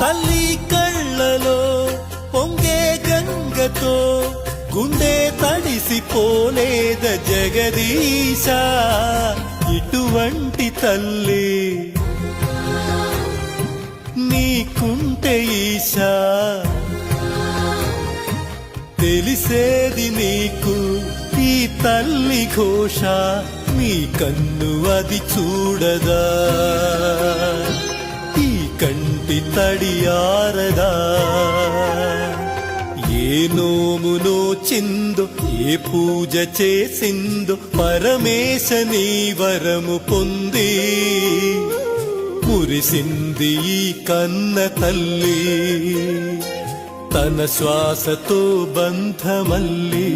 తల్లి కళ్ళలో పొంగే గంగతో గుండె తడిసిపోలేద జగదీశ, ఇటువంటి తల్లి నీకుంటే ఈశా, తెలిసేది నీకు ఈ తల్లి ఘోష, నీ కన్ను అది చూడదా, ఈ కంటి తడియారదా. ఏ నోమునో చిందో, ఏ పూజ చేసిందో, పరమేశ నీ వరము పొంది మురిసింది ఈ కన్న తల్లి, తన శ్వాసతో బంధమల్లి.